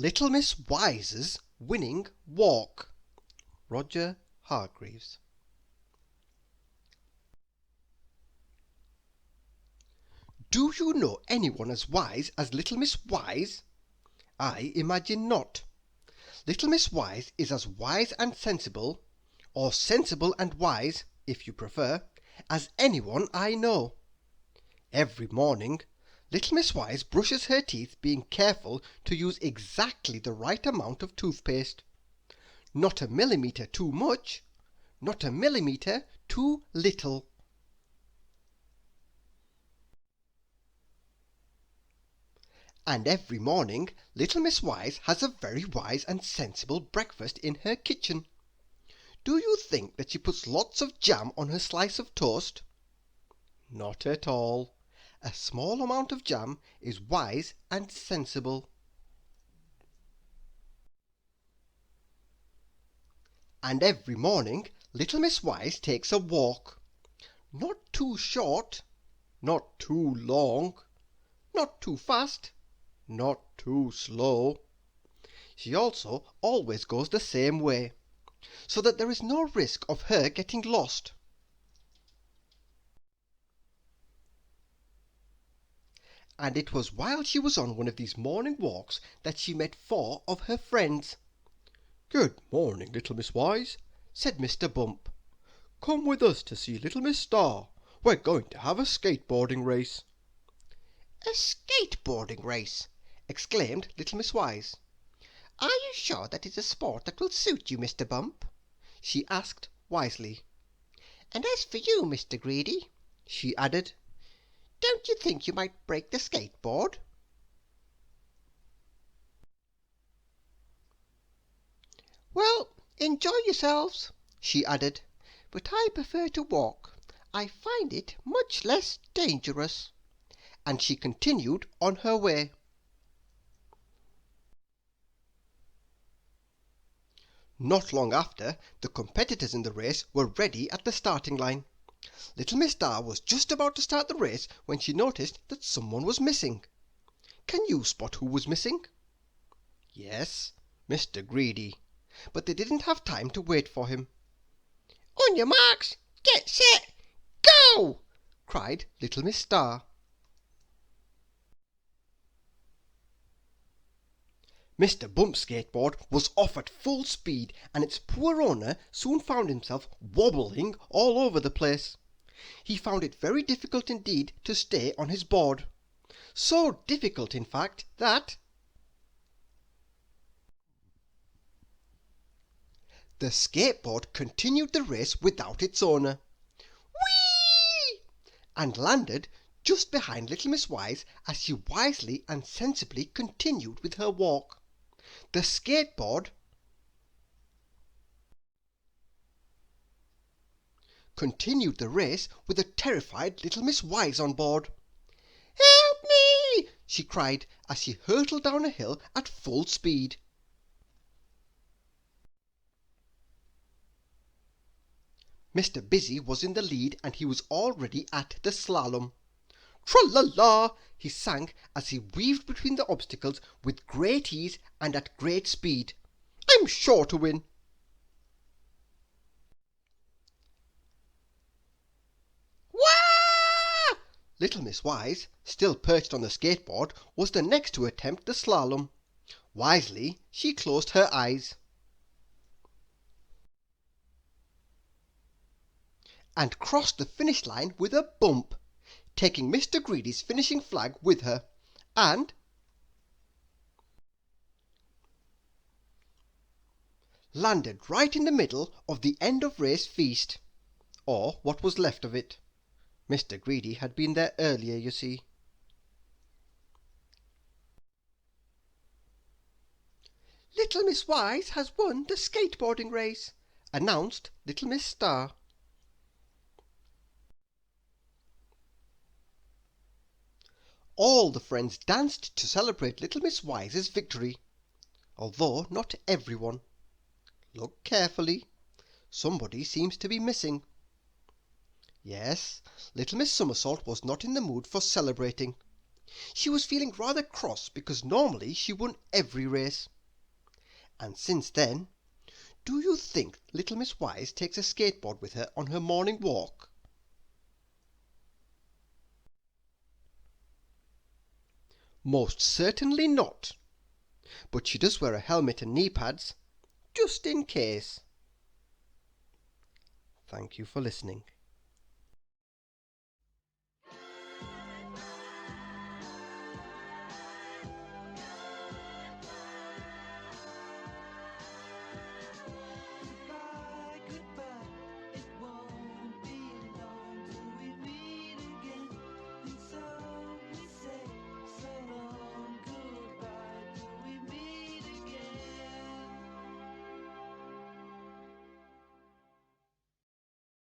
Little Miss Wise's Winning Walk. Roger Hargreaves. Do you know anyone as wise as Little Miss Wise? I imagine not. Little Miss Wise is as wise and sensible, or sensible and wise, if you prefer, as anyone I know. Every morning, Little Miss Wise brushes her teeth, being careful to use exactly the right amount of toothpaste. Not a millimetre too much, not a millimetre too little. And every morning Little Miss Wise has a very wise and sensible breakfast in her kitchen. Do you think that she puts lots of jam on her slice of toast? Not at all. A small amount of jam is wise and sensible. And every morning Little Miss Wise takes a walk. Not too short, not too long, not too fast, not too slow. She also always goes the same way, so that there is no risk of her getting lost. And it was while she was on one of these morning walks that she met 4 of her friends. "Good morning, Little Miss Wise," said Mr. Bump. "Come with us to see Little Miss Star. We're going to have a skateboarding race." "A skateboarding race!" exclaimed Little Miss Wise. "Are you sure that is a sport that will suit you, Mr. Bump?" she asked wisely. "And as for you, Mr. Greedy," she added, "don't you think you might break the skateboard?" "Well, enjoy yourselves," she added, "but I prefer to walk. I find it much less dangerous." And she continued on her way. Not long after, the competitors in the race were ready at the starting line. Little Miss Star was just about to start the race when she noticed that someone was missing. Can you spot who was missing? Yes, Mr. Greedy. But they didn't have time to wait for him. "On your marks, get set, go!" cried Little Miss Star. Mr. Bump's skateboard was off at full speed, and its poor owner soon found himself wobbling all over the place. He found it very difficult indeed to stay on his board. So difficult, in fact, that the skateboard continued the race without its owner. Whee! And landed just behind Little Miss Wise as she wisely and sensibly continued with her walk. The skateboard continued the race with a terrified Little Miss Wise on board. "Help me!" she cried as she hurtled down a hill at full speed. Mr. Busy was in the lead, and he was already at the slalom. "Tra-la-la!" he sang as he weaved between the obstacles with great ease and at great speed. "I'm sure to win." Wah! Little Miss Wise, still perched on the skateboard, was the next to attempt the slalom. Wisely she closed her eyes and crossed the finish line with a bump, taking Mr. Greedy's finishing flag with her, and landed right in the middle of the end of race feast, or what was left of it. Mr. Greedy had been there earlier, you see. "Little Miss Wise has won the skateboarding race," announced Little Miss Star. All the friends danced to celebrate Little Miss Wise's victory, although not everyone. Look carefully. Somebody seems to be missing. Yes, Little Miss Somersault was not in the mood for celebrating. She was feeling rather cross because normally she won every race. And since then, do you think little Miss Wise takes a skateboard with her on her morning walk? Most certainly not. But she does wear a helmet and knee pads, just in case. Thank you for listening.